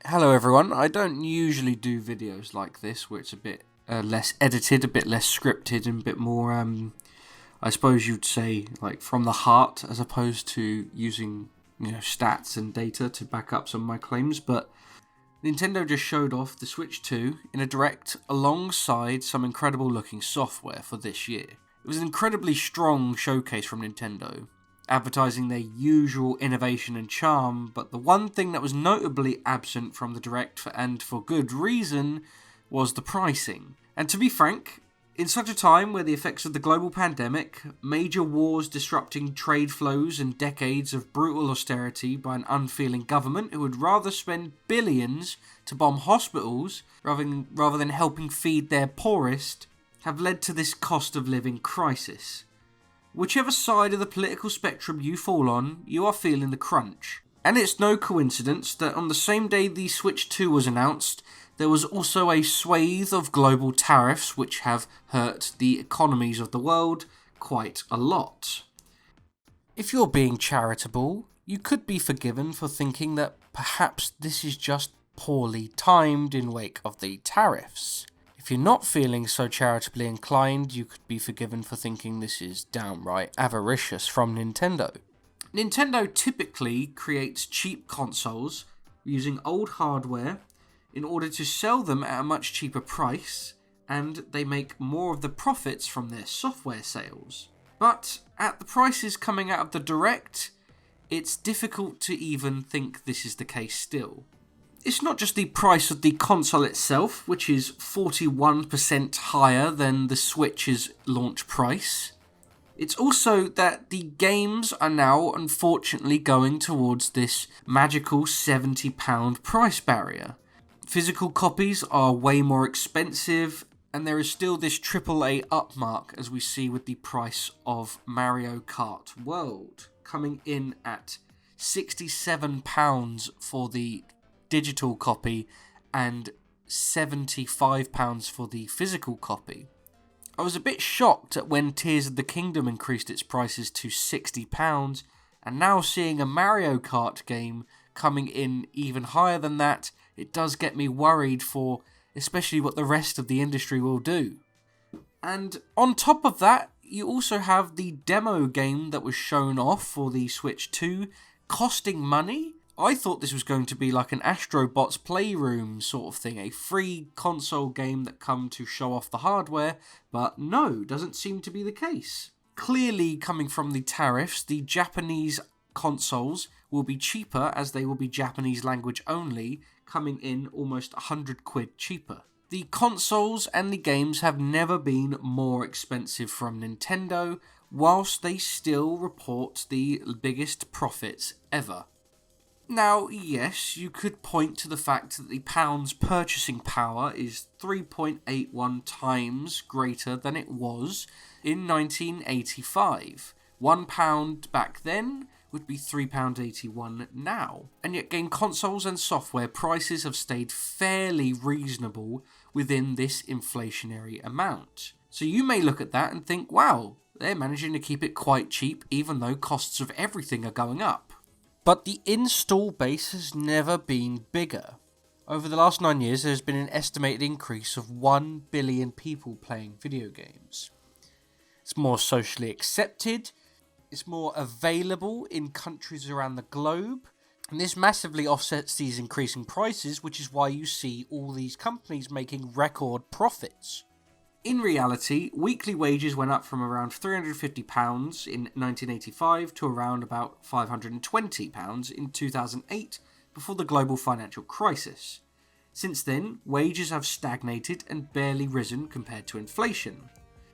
Hello everyone, I don't usually do videos like this where it's a bit less edited, a bit less scripted and a bit more, I suppose you'd say, like from the heart as opposed to using, stats and data to back up some of my claims, but Nintendo just showed off the Switch 2 in a direct alongside some incredible looking software for this year. It was an incredibly strong showcase from Nintendo, advertising their usual innovation and charm, but the one thing that was notably absent from the direct, and for good reason, was the pricing. And to be frank, in such a time where the effects of the global pandemic, major wars disrupting trade flows and decades of brutal austerity by an unfeeling government who would rather spend billions to bomb hospitals rather than helping feed their poorest, have led to this cost of living crisis. Whichever side of the political spectrum you fall on, you are feeling the crunch. And it's no coincidence that on the same day the Switch 2 was announced, there was also a swathe of global tariffs which have hurt the economies of the world quite a lot. If you're being charitable, you could be forgiven for thinking that perhaps this is just poorly timed in wake of the tariffs. If you're not feeling so charitably inclined, you could be forgiven for thinking this is downright avaricious from Nintendo. Nintendo typically creates cheap consoles using old hardware in order to sell them at a much cheaper price, and they make more of the profits from their software sales. But at the prices coming out of the Direct, it's difficult to even think this is the case still. It's not just the price of the console itself, which is 41% higher than the Switch's launch price. It's also that the games are now unfortunately going towards this magical £70 price barrier. Physical copies are way more expensive, and there is still this AAA upmark as we see with the price of Mario Kart World, coming in at £67 for the digital copy and £75 for the physical copy. I was a bit shocked at when Tears of the Kingdom increased its prices to £60, and now seeing a Mario Kart game coming in even higher than that, it does get me worried for especially what the rest of the industry will do. And on top of that, you also have the demo game that was shown off for the Switch 2 costing money. I thought this was going to be like an Astrobot's Playroom sort of thing, a free console game that come to show off the hardware, but no, doesn't seem to be the case. Clearly, coming from the tariffs, the Japanese consoles will be cheaper as they will be Japanese language only, coming in almost £100 cheaper. The consoles and the games have never been more expensive from Nintendo, whilst they still report the biggest profits ever. Now, yes, you could point to the fact that the pound's purchasing power is 3.81 times greater than it was in 1985. £1 back then would be £3.81 now. And yet game consoles and software prices have stayed fairly reasonable within this inflationary amount. So you may look at that and think, wow, they're managing to keep it quite cheap even though costs of everything are going up. But the install base has never been bigger. Over the last 9 years, there has been an estimated increase of 1 billion people playing video games. It's more socially accepted, it's more available in countries around the globe, and this massively offsets these increasing prices, which is why you see all these companies making record profits. In reality, weekly wages went up from around £350 in 1985 to around about £520 in 2008 before the global financial crisis. Since then, wages have stagnated and barely risen compared to inflation.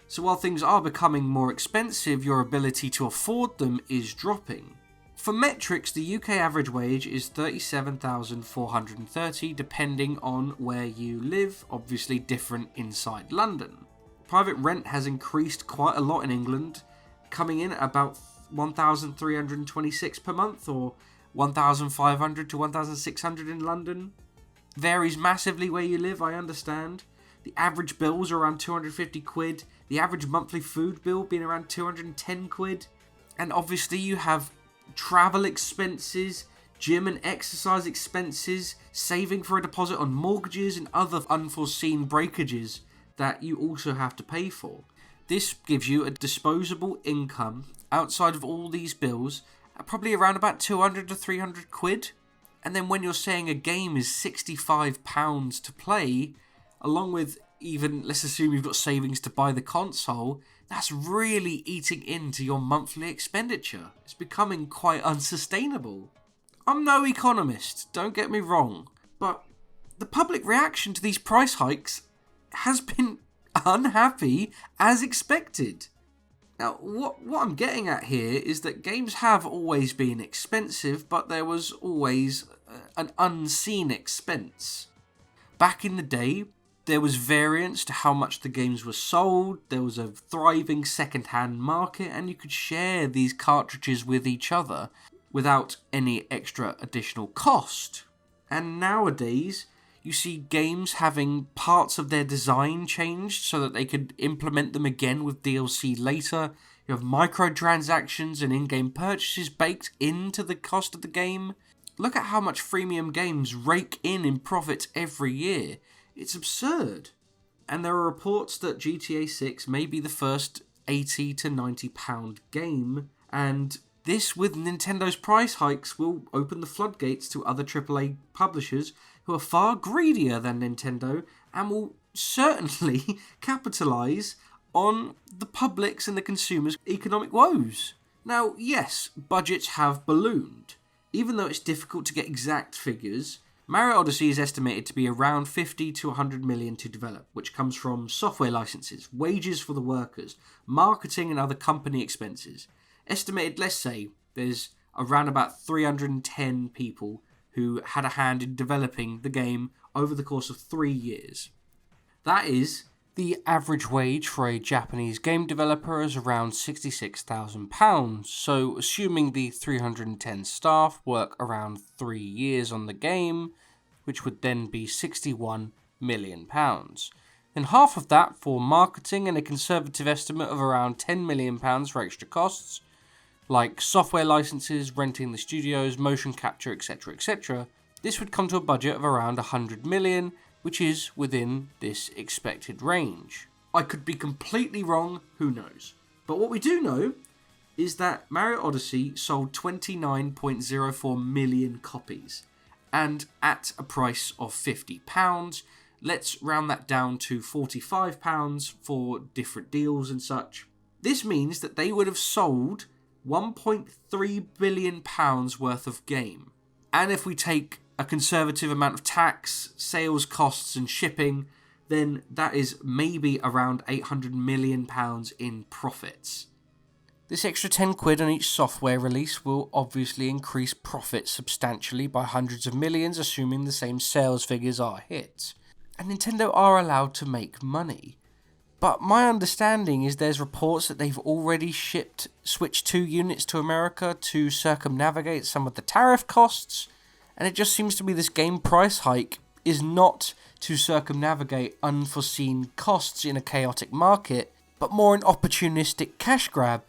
So while things are becoming more expensive, your ability to afford them is dropping. For metrics, the UK average wage is £37,430 depending on where you live, obviously different inside London. Private rent has increased quite a lot in England, coming in at about £1,326 per month or £1,500 to £1,600 in London. Varies massively where you live, I understand. The average bills are around £250, the average monthly food bill being around £210, and obviously you have travel expenses, gym and exercise expenses, saving for a deposit on mortgages and other unforeseen breakages that you also have to pay for. This gives you a disposable income outside of all these bills at probably around about 200 to 300 quid. And then when you're saying a game is £65 to play, along with even, let's assume you've got savings to buy the console, that's really eating into your monthly expenditure. It's becoming quite unsustainable. I'm no economist, don't get me wrong, but the public reaction to these price hikes has been unhappy as expected. Now, what I'm getting at here is that games have always been expensive, but there was always an unseen expense. Back in the day, there was variance to how much the games were sold, there was a thriving second-hand market, and you could share these cartridges with each other without any extra additional cost. And nowadays, you see games having parts of their design changed so that they could implement them again with DLC later. You have microtransactions and in-game purchases baked into the cost of the game. Look at how much freemium games rake in profits every year. It's absurd. And there are reports that GTA 6 may be the first £80 to £90 game, and this, with Nintendo's price hikes, will open the floodgates to other AAA publishers who are far greedier than Nintendo and will certainly capitalise on the public's and the consumers' economic woes. Now, yes, budgets have ballooned. Even though it's difficult to get exact figures, Mario Odyssey is estimated to be around 50 to 100 million to develop, which comes from software licenses, wages for the workers, marketing and other company expenses. Estimated, let's say, there's around about 310 people who had a hand in developing the game over the course of 3 years. That is, the average wage for a Japanese game developer is around £66,000, so assuming the 310 staff work around 3 years on the game, which would then be £61 million. Then half of that for marketing and a conservative estimate of around £10 million for extra costs, like software licenses, renting the studios, motion capture, etc, etc. This would come to a budget of around 100 million, which is within this expected range. I could be completely wrong, who knows. But what we do know is that Mario Odyssey sold 29.04 million copies, and at a price of £50, let's round that down to £45 for different deals and such. This means that they would have sold £1.3 billion worth of game. And if we take a conservative amount of tax, sales costs and shipping, then that is maybe around £800 million in profits. This extra 10 quid on each software release will obviously increase profits substantially by hundreds of millions, assuming the same sales figures are hit. And Nintendo are allowed to make money. But my understanding is there's reports that they've already shipped Switch 2 units to America to circumnavigate some of the tariff costs, and it just seems to me this game price hike is not to circumnavigate unforeseen costs in a chaotic market, but more an opportunistic cash grab,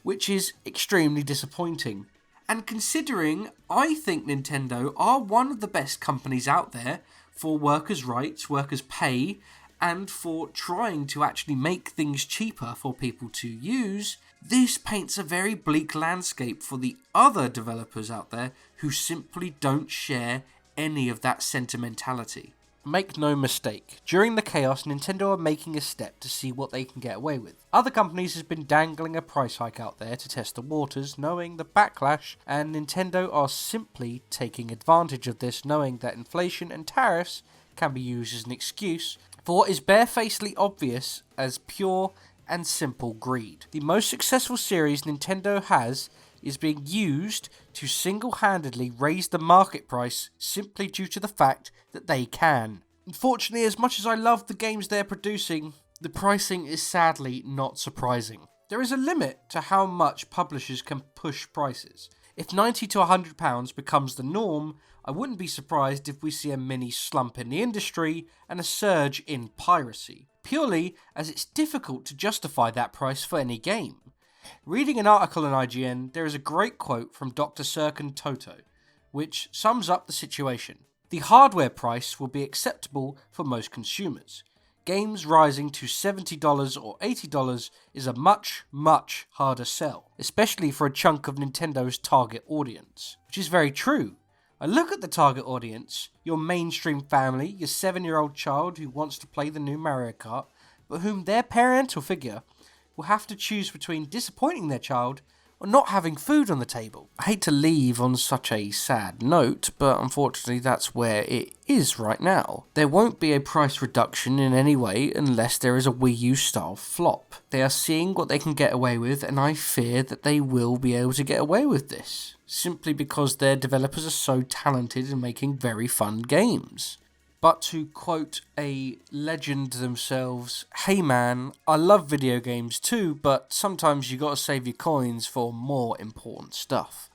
which is extremely disappointing. And considering I think Nintendo are one of the best companies out there for workers' rights, workers' pay, and for trying to actually make things cheaper for people to use, this paints a very bleak landscape for the other developers out there who simply don't share any of that sentimentality. Make no mistake, during the chaos, Nintendo are making a step to see what they can get away with. Other companies have been dangling a price hike out there to test the waters, knowing the backlash, and Nintendo are simply taking advantage of this, knowing that inflation and tariffs can be used as an excuse for what is barefacedly obvious as pure and simple greed. The most successful series Nintendo has is being used to single-handedly raise the market price simply due to the fact that they can. Unfortunately, as much as I love the games they're producing, the pricing is sadly not surprising. There is a limit to how much publishers can push prices. If £90 to £100 becomes the norm, I wouldn't be surprised if we see a mini slump in the industry and a surge in piracy, purely as it's difficult to justify that price for any game. Reading an article on IGN, there is a great quote from Dr. Serkan Toto, which sums up the situation. The hardware price will be acceptable for most consumers. Games rising to $70 or $80 is a much, much harder sell, especially for a chunk of Nintendo's target audience, which is very true. I look at the target audience, your mainstream family, your 7-year-old child who wants to play the new Mario Kart, but whom their parental figure will have to choose between disappointing their child or not having food on the table. I hate to leave on such a sad note, but unfortunately that's where it is right now. There won't be a price reduction in any way unless there is a Wii U style flop. They are seeing what they can get away with, and I fear that they will be able to get away with this, simply because their developers are so talented in making very fun games. But to quote a legend themselves, "Hey man, I love video games too, but sometimes you gotta save your coins for more important stuff."